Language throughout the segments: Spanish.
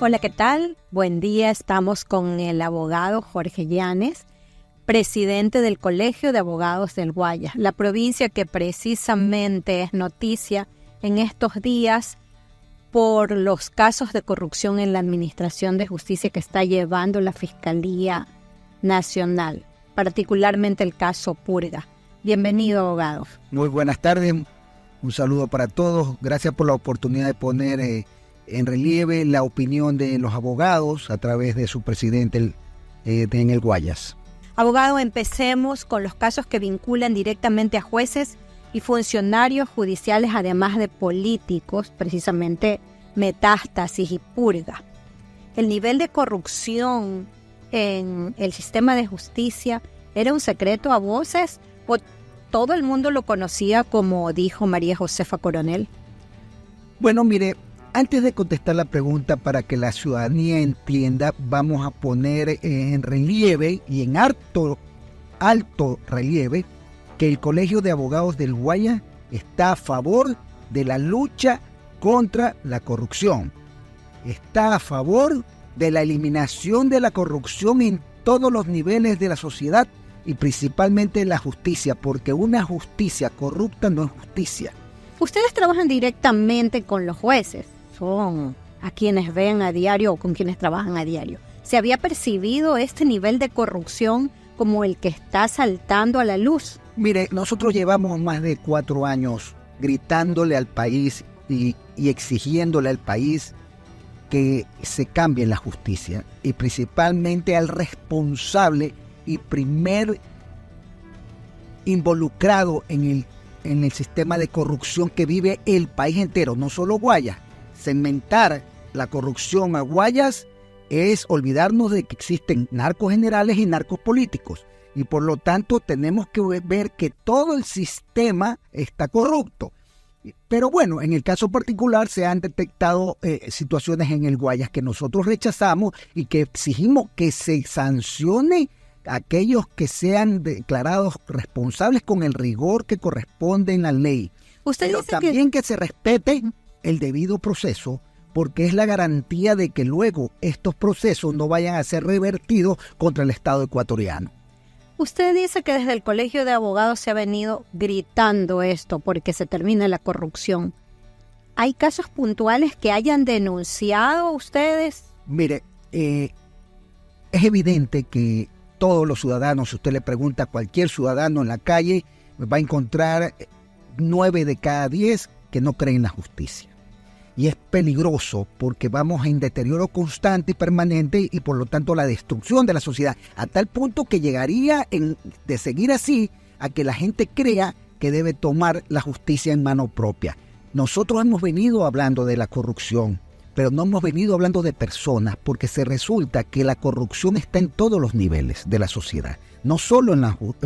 Hola, ¿qué tal? Buen día, estamos con el abogado Jorge Llanes, presidente del Colegio de Abogados del Guayas, la provincia que precisamente es noticia en estos días por los casos de corrupción en la Administración de Justicia que está llevando la Fiscalía Nacional, particularmente el caso Purga. Bienvenido, abogado. Muy buenas tardes, un saludo para todos. Gracias por la oportunidad de poner en relieve la opinión de los abogados a través de su presidente en el Guayas. Abogado, empecemos con los casos que vinculan directamente a jueces y funcionarios judiciales, además de políticos, precisamente Metástasis y Purga. El nivel de corrupción en el sistema de justicia era un secreto a voces, o todo el mundo lo conocía, como dijo María Josefa Coronel. Bueno, mire, antes de contestar la pregunta, para que la ciudadanía entienda, vamos a poner en relieve y en alto relieve que el Colegio de Abogados del Guayas está a favor de la lucha contra la corrupción. Está a favor de la eliminación de la corrupción en todos los niveles de la sociedad y principalmente en la justicia, porque una justicia corrupta no es justicia. Ustedes trabajan directamente con los jueces, son a quienes ven a diario o con quienes trabajan a diario. ¿Se había percibido este nivel de corrupción como el que está saltando a la luz? Mire, nosotros llevamos más de 4 años gritándole al país y exigiéndole al país que se cambie la justicia y principalmente al responsable y primer involucrado en el sistema de corrupción que vive el país entero, no solo Guayas. Segmentar la corrupción a Guayas es olvidarnos de que existen narcos generales y narcos políticos, y por lo tanto tenemos que ver que todo el sistema está corrupto. Pero bueno, en el caso particular se han detectado situaciones en el Guayas que nosotros rechazamos y que exigimos que se sancione a aquellos que sean declarados responsables con el rigor que corresponde en la ley. Pero también que se respete el debido proceso, porque es la garantía de que luego estos procesos no vayan a ser revertidos contra el Estado ecuatoriano. Usted dice que desde el Colegio de Abogados se ha venido gritando esto porque se termina la corrupción. ¿Hay casos puntuales que hayan denunciado ustedes? Mire, es evidente que todos los ciudadanos, si usted le pregunta a cualquier ciudadano en la calle, va a encontrar 9 de cada 10 que no creen en la justicia. Y es peligroso porque vamos en deterioro constante y permanente y por lo tanto la destrucción de la sociedad, a tal punto que llegaría de seguir así a que la gente crea que debe tomar la justicia en mano propia. Nosotros hemos venido hablando de la corrupción, pero no hemos venido hablando de personas, porque se resulta que la corrupción está en todos los niveles de la sociedad, no solo en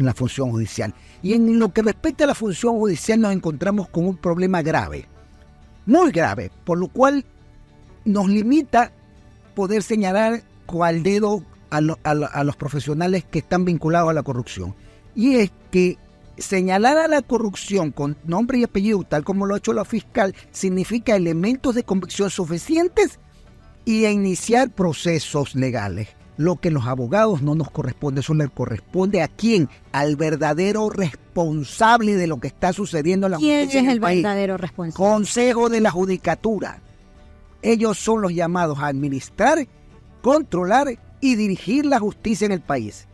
la función judicial. Y en lo que respecta a la función judicial nos encontramos con un problema grave, muy grave, por lo cual nos limita poder señalar con el dedo a los profesionales que están vinculados a la corrupción. Y es que señalar a la corrupción con nombre y apellido, tal como lo ha hecho la fiscal, significa elementos de convicción suficientes y iniciar procesos legales. Lo que los abogados no nos corresponde, eso le corresponde ¿a quién? Al verdadero responsable de lo que está sucediendo en la justicia. ¿Quién es el verdadero responsable? Consejo de la Judicatura. Ellos son los llamados a administrar, controlar y dirigir la justicia en el país.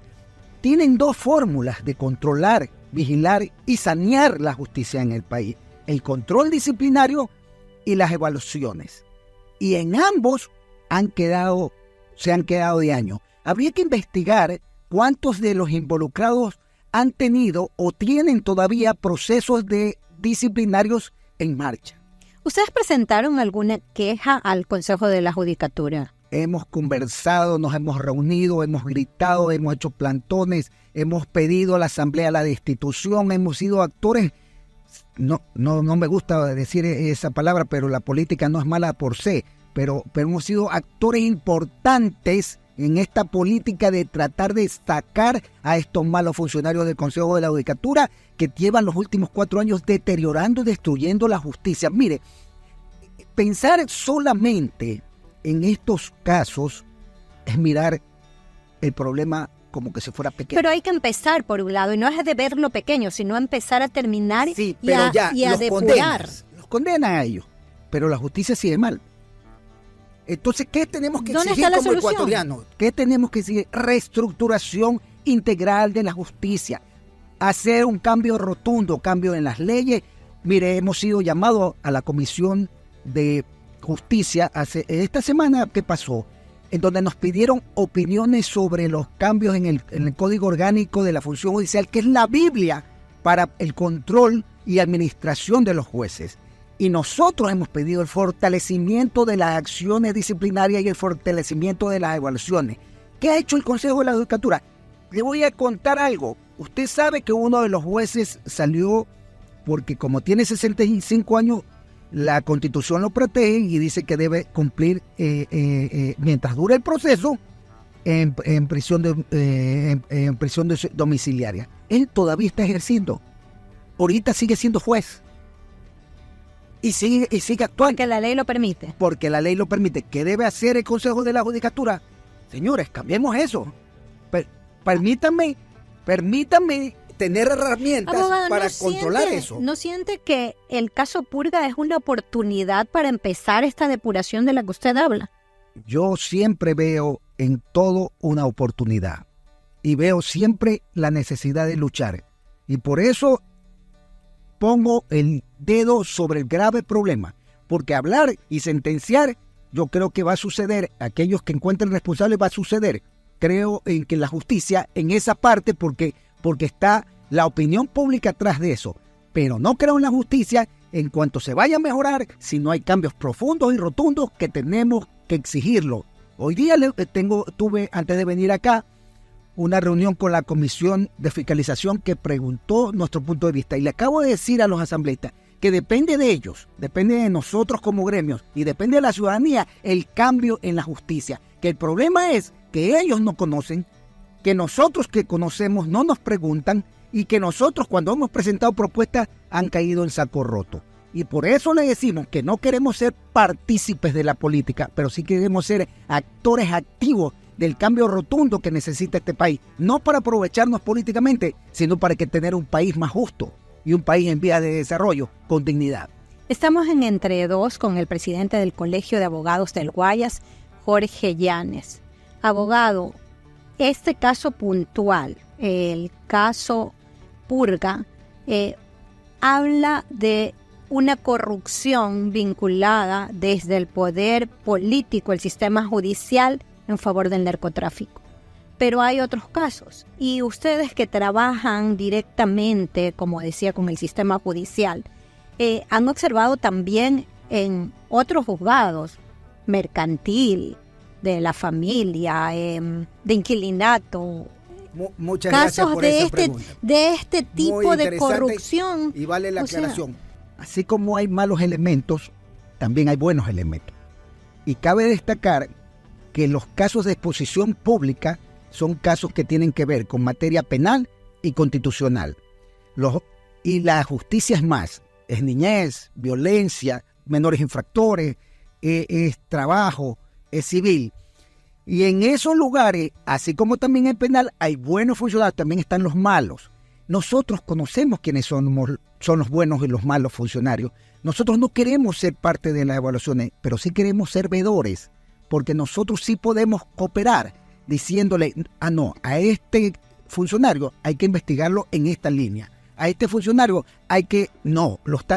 Tienen 2 fórmulas de controlar, vigilar y sanear la justicia en el país: el control disciplinario y las evaluaciones. Y en ambos se han quedado de año. Habría que investigar cuántos de los involucrados han tenido o tienen todavía procesos disciplinarios en marcha. ¿Ustedes presentaron alguna queja al Consejo de la Judicatura? Hemos conversado, nos hemos reunido, hemos gritado, hemos hecho plantones, hemos pedido a la Asamblea la destitución, hemos sido actores. No me gusta decir esa palabra, pero la política no es mala por sí, pero hemos sido actores importantes en esta política de tratar de sacar a estos malos funcionarios del Consejo de la Judicatura que llevan los últimos 4 años deteriorando y destruyendo la justicia. Mire, pensar solamente en estos casos es mirar el problema como que si fuera pequeño. Pero hay que empezar por un lado, y no es de verlo pequeño, sino empezar a terminar sí, pero y a depurar. Los condenan a ellos, pero la justicia sigue mal. Entonces, ¿qué tenemos que exigir como ecuatorianos? ¿Qué tenemos que exigir? Reestructuración integral de la justicia. Hacer un cambio rotundo, cambio en las leyes. Mire, hemos sido llamados a la Comisión de Justicia esta semana que pasó, en donde nos pidieron opiniones sobre los cambios en el Código Orgánico de la Función Judicial, que es la Biblia para el control y administración de los jueces. Y nosotros hemos pedido el fortalecimiento de las acciones disciplinarias y el fortalecimiento de las evaluaciones. ¿Qué ha hecho el Consejo de la Judicatura? Le voy a contar algo. Usted sabe que uno de los jueces salió porque como tiene 65 años, la Constitución lo protege y dice que debe cumplir mientras dure el proceso en prisión domiciliaria. Él todavía está ejerciendo. Ahorita sigue siendo juez. Y sigue actuando. Porque la ley lo permite. Porque la ley lo permite. ¿Qué debe hacer el Consejo de la Judicatura? Señores, cambiemos eso. Permítanme tener herramientas para controlar eso. ¿No siente que el caso Purga es una oportunidad para empezar esta depuración de la que usted habla? Yo siempre veo en todo una oportunidad. Y veo siempre la necesidad de luchar. Y por eso pongo el dedo sobre el grave problema, porque hablar y sentenciar, yo creo que va a suceder, aquellos que encuentren responsables va a suceder. Creo en que la justicia, en esa parte, porque está la opinión pública atrás de eso, pero no creo en la justicia en cuanto se vaya a mejorar si no hay cambios profundos y rotundos que tenemos que exigirlo. Hoy día tuve, antes de venir acá, una reunión con la Comisión de Fiscalización que preguntó nuestro punto de vista. Y le acabo de decir a los asambleístas que depende de ellos, depende de nosotros como gremios y depende de la ciudadanía el cambio en la justicia. Que el problema es que ellos no conocen, que nosotros que conocemos no nos preguntan y que nosotros cuando hemos presentado propuestas han caído en saco roto. Y por eso le decimos que no queremos ser partícipes de la política, pero sí queremos ser actores activos del cambio rotundo que necesita este país, no para aprovecharnos políticamente, sino para tener un país más justo y un país en vías de desarrollo con dignidad. Estamos en Entre Dos con el presidente del Colegio de Abogados del Guayas, Jorge Llanes. Abogado, este caso puntual, el caso Purga, habla de una corrupción vinculada desde el poder político, el sistema judicial, en favor del narcotráfico. Pero hay otros casos, y ustedes que trabajan directamente, como decía, con el sistema judicial, han observado también en otros juzgados, mercantil, de la familia, de inquilinato, muchas gracias por esa pregunta. De este tipo de corrupción. Y vale la aclaración. Así como hay malos elementos, también hay buenos elementos. Y cabe destacar que los casos de exposición pública son casos que tienen que ver con materia penal y constitucional. Y la justicia es más, es niñez, violencia, menores infractores, es trabajo, es civil. Y en esos lugares, así como también en penal, hay buenos funcionarios, también están los malos. Nosotros conocemos quiénes son los buenos y los malos funcionarios. Nosotros no queremos ser parte de las evaluaciones, pero sí queremos ser veedores, porque nosotros sí podemos cooperar diciéndole, a este funcionario hay que investigarlo en esta línea. A este funcionario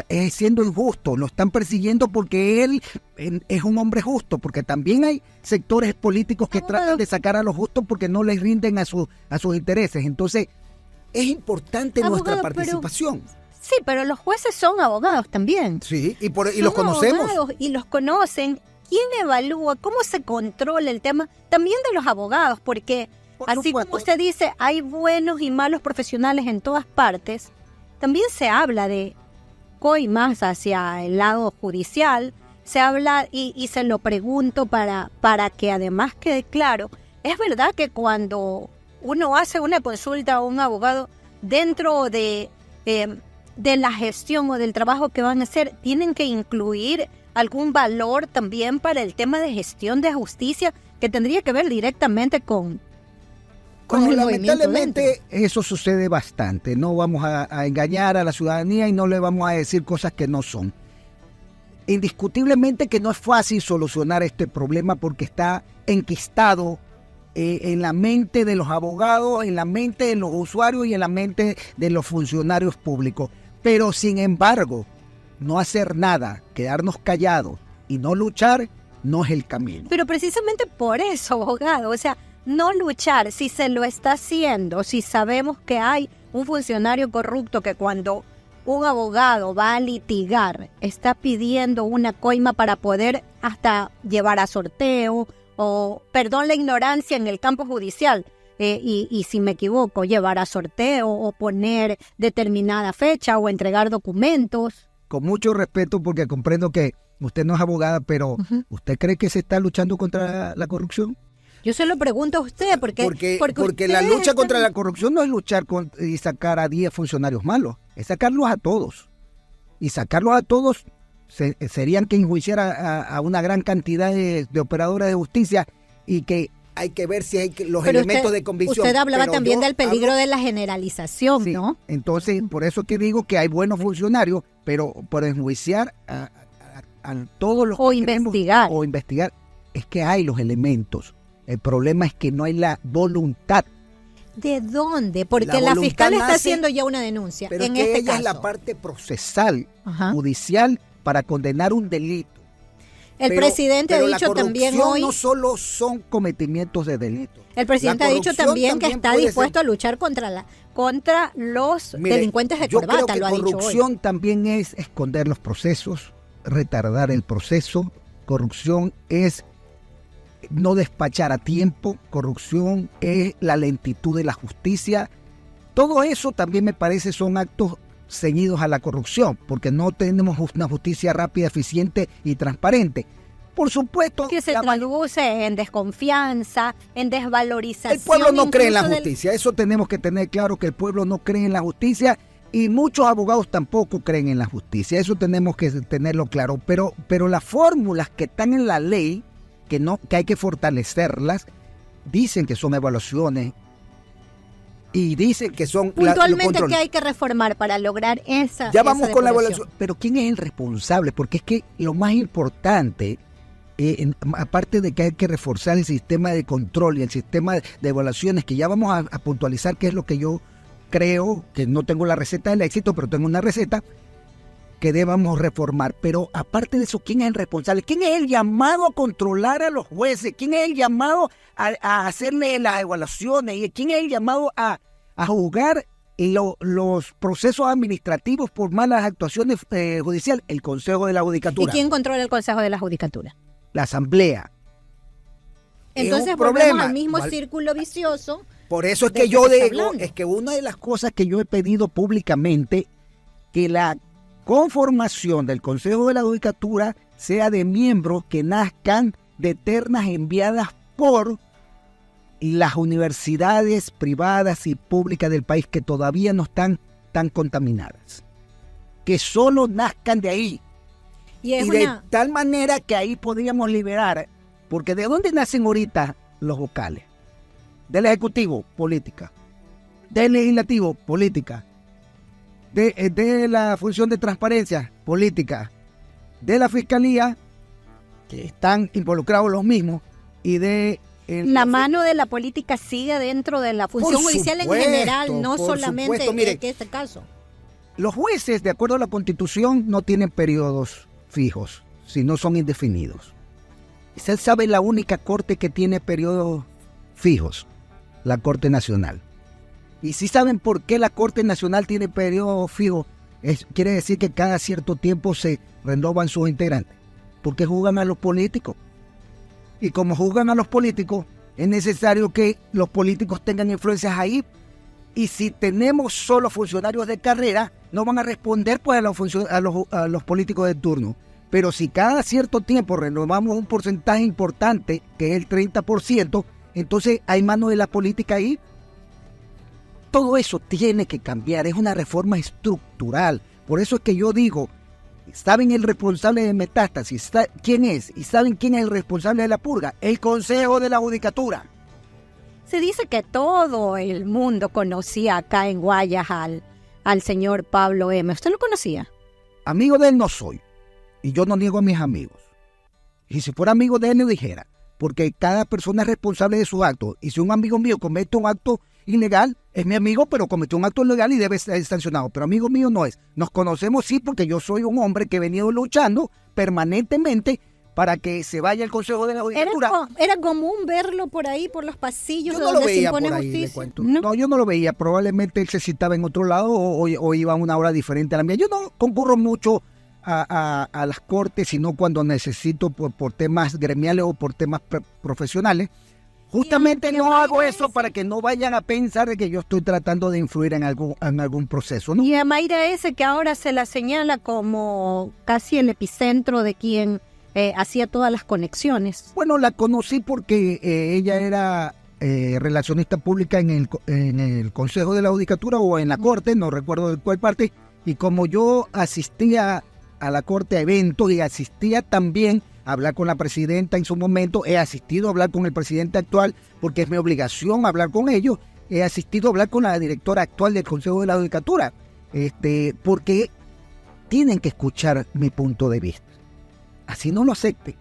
es siendo injusto, lo están persiguiendo porque él es un hombre justo, porque también hay sectores políticos que tratan de sacar a los justos porque no les rinden a sus intereses. Entonces, es importante nuestra participación. Sí, pero los jueces son abogados también. Sí, y los conocemos. Y los conocen. ¿Quién evalúa? ¿Cómo se controla el tema? También de los abogados, porque así como usted dice, hay buenos y malos profesionales en todas partes. También se habla de coimas hacia el lado judicial. Se habla y se lo pregunto para que además quede claro. Es verdad que cuando uno hace una consulta a un abogado dentro de la gestión o del trabajo que van a hacer, tienen que incluir algún valor también para el tema de gestión de justicia que tendría que ver directamente con el lamentablemente movimiento dentro. eso sucede bastante. No vamos a engañar a la ciudadanía y no le vamos a decir cosas que no son. Indiscutiblemente que no es fácil solucionar este problema porque está enquistado en la mente de los abogados, en la mente de los usuarios y en la mente de los funcionarios públicos. Pero sin embargo, no hacer nada, quedarnos callados y no luchar no es el camino. Pero precisamente por eso, abogado, o sea, no luchar, si se lo está haciendo, si sabemos que hay un funcionario corrupto que cuando un abogado va a litigar está pidiendo una coima para poder hasta llevar a sorteo o, perdón la ignorancia en el campo judicial, y si me equivoco, llevar a sorteo o poner determinada fecha o entregar documentos. Con mucho respeto, porque comprendo que usted no es abogada, pero ¿usted cree que se está luchando contra la corrupción? Yo se lo pregunto a usted, porque la lucha contra la corrupción no es luchar y sacar a 10 funcionarios malos, es sacarlos a todos. Y sacarlos a todos serían que enjuiciara a una gran cantidad de operadoras de justicia y que hay que ver si hay los elementos de convicción. Usted hablaba también del peligro de la generalización, sí, ¿no? Entonces, por eso que digo que hay buenos funcionarios, pero por enjuiciar a todos los o investigar. O investigar, es que hay los elementos. El problema es que no hay la voluntad. ¿De dónde? Porque la fiscal está haciendo ya una denuncia. Pero en que este ella caso es la parte procesal, judicial, para condenar un delito. El presidente ha dicho también hoy... no solo son cometimientos de delitos. El presidente ha dicho también que está dispuesto a luchar contra los delincuentes de corbata, lo ha dicho hoy. Corrupción también es esconder los procesos, retardar el proceso. Corrupción es no despachar a tiempo. Corrupción es la lentitud de la justicia. Todo eso también me parece son actos ceñidos a la corrupción, porque no tenemos una justicia rápida, eficiente y transparente. Por supuesto que se traduce en desconfianza, en desvalorización. El pueblo no cree en la justicia, eso tenemos que tener claro, que el pueblo no cree en la justicia y muchos abogados tampoco creen en la justicia, eso tenemos que tenerlo claro, pero las fórmulas que están en la ley, que hay que fortalecerlas, dicen que son evaluaciones y dicen que son puntualmente que hay que reformar para lograr esa. Ya vamos con la evaluación. Pero ¿quién es el responsable? Porque es que lo más importante, aparte de que hay que reforzar el sistema de control y el sistema de evaluaciones, que ya vamos a puntualizar qué es lo que yo creo, que no tengo la receta del éxito, pero tengo una receta que debamos reformar. Pero aparte de eso, ¿quién es el responsable? ¿Quién es el llamado a controlar a los jueces? ¿Quién es el llamado a hacerle las evaluaciones? ¿Y quién es el llamado a juzgar los procesos administrativos por malas actuaciones judiciales? El Consejo de la Judicatura. ¿Y quién controla el Consejo de la Judicatura? La Asamblea. Entonces volvemos al mismo círculo vicioso. Por eso es que yo digo, es que una de las cosas que yo he pedido públicamente, que la conformación del Consejo de la Judicatura sea de miembros que nazcan de ternas enviadas por las universidades privadas y públicas del país que todavía no están tan contaminadas. Que solo nazcan de ahí. Y de tal manera que ahí podríamos liberar, porque ¿de dónde nacen ahorita los vocales? Del Ejecutivo, política. Del Legislativo, política. De la función de transparencia, política. De la Fiscalía, que están involucrados los mismos, y de... La mano de la política sigue dentro de la función judicial en general, no solamente en este caso. Los jueces, de acuerdo a la Constitución, no tienen periodos fijos, sino son indefinidos. Usted sabe la única corte que tiene periodos fijos, la Corte Nacional. Y si saben por qué la Corte Nacional tiene periodo fijo, quiere decir que cada cierto tiempo se renovan sus integrantes, porque juzgan a los políticos. Y como juzgan a los políticos, es necesario que los políticos tengan influencias ahí. Y si tenemos solo funcionarios de carrera, no van a responder pues a los políticos de turno. Pero si cada cierto tiempo renovamos un porcentaje importante, que es el 30%, entonces hay mano de la política ahí. Todo eso tiene que cambiar, es una reforma estructural. Por eso es que yo digo, ¿Saben el responsable de Metástasis? ¿Quién es? ¿Y saben quién es el responsable de la purga? El Consejo de la Judicatura. Se dice que todo el mundo conocía acá en Guayas al señor Pablo M. ¿Usted lo conocía? Amigo de él no soy. Y yo no niego a mis amigos. Y si fuera amigo de él, le dijera. Porque cada persona es responsable de sus actos. Y si un amigo mío comete un acto ilegal, es mi amigo, pero cometió un acto ilegal y debe ser sancionado. Pero amigo mío no es. Nos conocemos sí, porque yo soy un hombre que he venido luchando permanentemente para que se vaya al Consejo de la Judicatura. ¿Era común verlo por ahí, por los pasillos yo de no donde lo se veía impone por ahí, justicia? le cuento. No, yo no lo veía. Probablemente él se citaba en otro lado o iba a una hora diferente a la mía. Yo no concurro mucho a las cortes, sino cuando necesito por temas gremiales o por temas profesionales. Justamente no hago eso para que no vayan a pensar de que yo estoy tratando de influir en algún proceso, ¿no? Y a Mayra S., que ahora se la señala como casi el epicentro de quien hacía todas las conexiones. Bueno, la conocí porque ella era relacionista pública en el Consejo de la Judicatura o en la Corte, no recuerdo de cuál parte, y como yo asistía a la Corte a eventos y asistía también a hablar con la presidenta en su momento, he asistido a hablar con el presidente actual porque es mi obligación hablar con ellos, he asistido a hablar con la directora actual del Consejo de la Judicatura, porque tienen que escuchar mi punto de vista. Así no lo acepten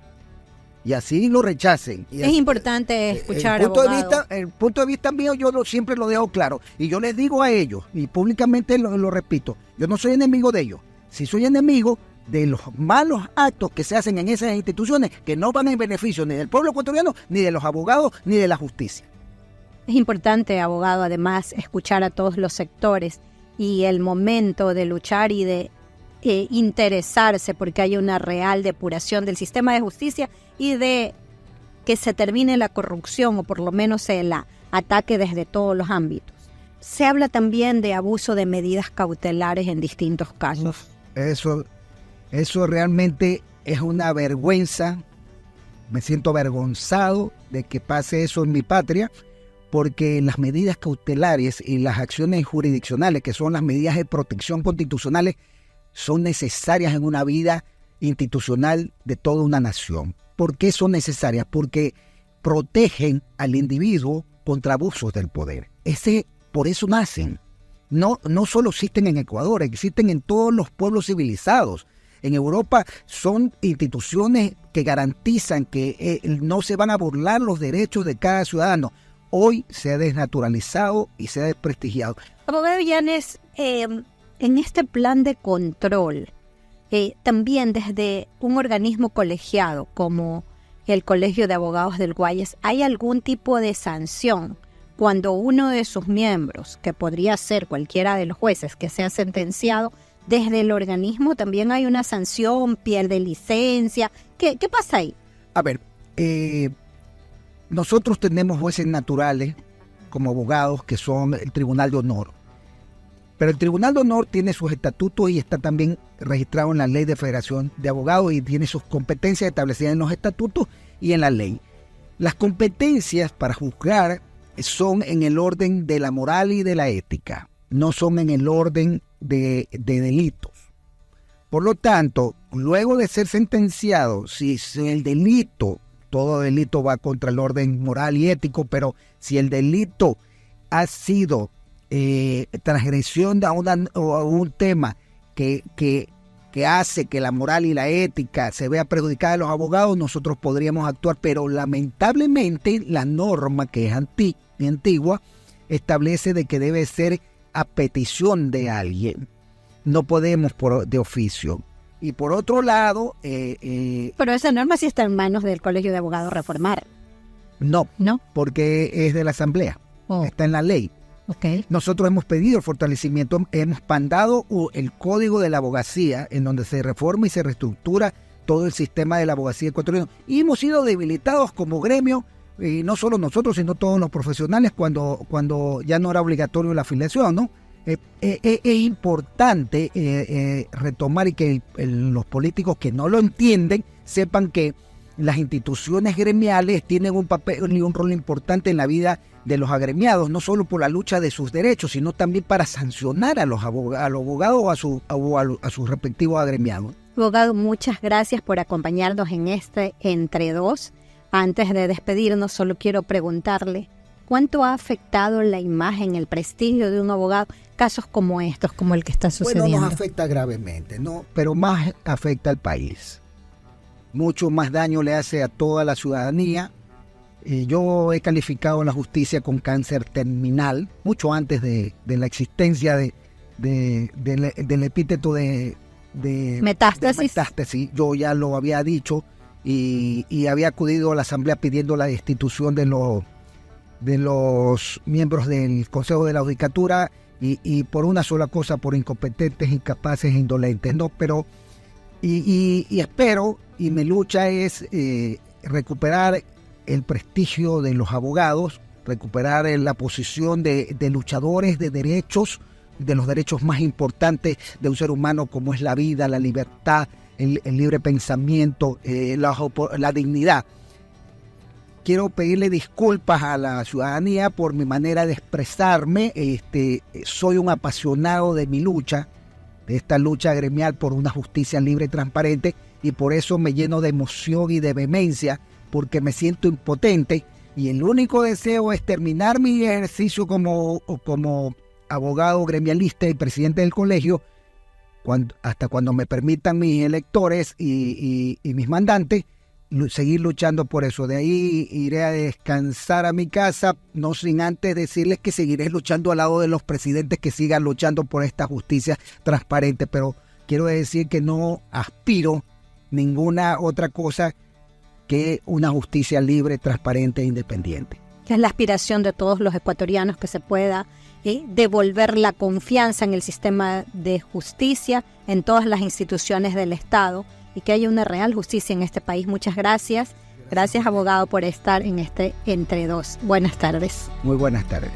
y así lo rechacen. Y es importante escuchar, el punto de vista mío yo siempre lo dejo claro y yo les digo a ellos y públicamente lo repito, yo no soy enemigo de ellos, si soy enemigo de los malos actos que se hacen en esas instituciones que no van en beneficio ni del pueblo ecuatoriano, ni de los abogados, ni de la justicia. Es importante, abogado, además, escuchar a todos los sectores y el momento de luchar y de interesarse porque haya una real depuración del sistema de justicia y de que se termine la corrupción o por lo menos el ataque desde todos los ámbitos. Se habla también de abuso de medidas cautelares en distintos casos. Eso realmente es una vergüenza. Me siento avergonzado de que pase eso en mi patria, porque las medidas cautelares y las acciones jurisdiccionales, que son las medidas de protección constitucionales, son necesarias en una vida institucional de toda una nación. ¿Por qué son necesarias? Porque protegen al individuo contra abusos del poder. Por eso nacen. No solo existen en Ecuador, existen en todos los pueblos civilizados. En Europa son instituciones que garantizan que no se van a burlar los derechos de cada ciudadano. Hoy se ha desnaturalizado y se ha desprestigiado. Abogado Llanes, en este plan de control, también desde un organismo colegiado como el Colegio de Abogados del Guayas, ¿hay algún tipo de sanción cuando uno de sus miembros, que podría ser cualquiera de los jueces que sea sentenciado, desde el organismo también hay una sanción, pierde licencia? ¿Qué pasa ahí? A ver, nosotros tenemos jueces naturales como abogados que son el Tribunal de Honor. Pero el Tribunal de Honor tiene sus estatutos y está también registrado en la Ley de Federación de Abogados y tiene sus competencias establecidas en los estatutos y en la ley. Las competencias para juzgar son en el orden de la moral y de la ética, no son en el orden de delitos. Por lo tanto, luego de ser sentenciado, si el delito, todo delito va contra el orden moral y ético, pero si el delito ha sido transgresión a un tema que hace que la moral y la ética se vea perjudicada de los abogados, nosotros podríamos actuar, pero lamentablemente la norma, que es antigua, establece de que debe ser a petición de alguien, no podemos de oficio. Y por otro lado... pero esa norma sí está en manos del Colegio de Abogados reformar. No, porque es de la Asamblea, está en la ley. Okay. Nosotros hemos pedido el fortalecimiento, hemos mandado el Código de la Abogacía, en donde se reforma y se reestructura todo el sistema de la abogacía ecuatoriana. Y hemos sido debilitados como gremio, y no solo nosotros, sino todos los profesionales, cuando ya no era obligatorio la afiliación, ¿no? Es importante retomar y que los políticos que no lo entienden sepan que las instituciones gremiales tienen un papel y un rol importante en la vida de los agremiados, no solo por la lucha de sus derechos, sino también para sancionar a los abogados o a sus respectivos agremiados. Abogado, muchas gracias por acompañarnos en este Entre Dos. Antes de despedirnos, solo quiero preguntarle, ¿cuánto ha afectado la imagen, el prestigio de un abogado, casos como estos, como el que está sucediendo? Bueno, nos afecta gravemente, ¿no? Pero más afecta al país. Mucho más daño le hace a toda la ciudadanía. Yo he calificado la justicia con cáncer terminal, mucho antes de la existencia del epíteto de metástasis. Yo ya lo había dicho y había acudido a la asamblea pidiendo la destitución de los miembros del Consejo de la Judicatura y por una sola cosa, por incompetentes, incapaces e indolentes, ¿no? Pero y espero, y mi lucha es recuperar el prestigio de los abogados, recuperar la posición de luchadores de derechos, de los derechos más importantes de un ser humano, como es la vida, la libertad, el libre pensamiento, la dignidad. Quiero pedirle disculpas a la ciudadanía por mi manera de expresarme. Soy un apasionado de mi lucha, de esta lucha gremial por una justicia libre y transparente, y por eso me lleno de emoción y de vehemencia, porque me siento impotente y el único deseo es terminar mi ejercicio como abogado gremialista y presidente del colegio hasta cuando me permitan mis electores y mis mandantes seguir luchando por eso. De ahí iré a descansar a mi casa, no sin antes decirles que seguiré luchando al lado de los presidentes que sigan luchando por esta justicia transparente, pero quiero decir que no aspiro ninguna otra cosa que una justicia libre, transparente e independiente. Es la aspiración de todos los ecuatorianos que se pueda devolver la confianza en el sistema de justicia, en todas las instituciones del Estado, y que haya una real justicia en este país. Muchas gracias. Gracias, abogado, por estar en este Entre Dos. Buenas tardes. Muy buenas tardes.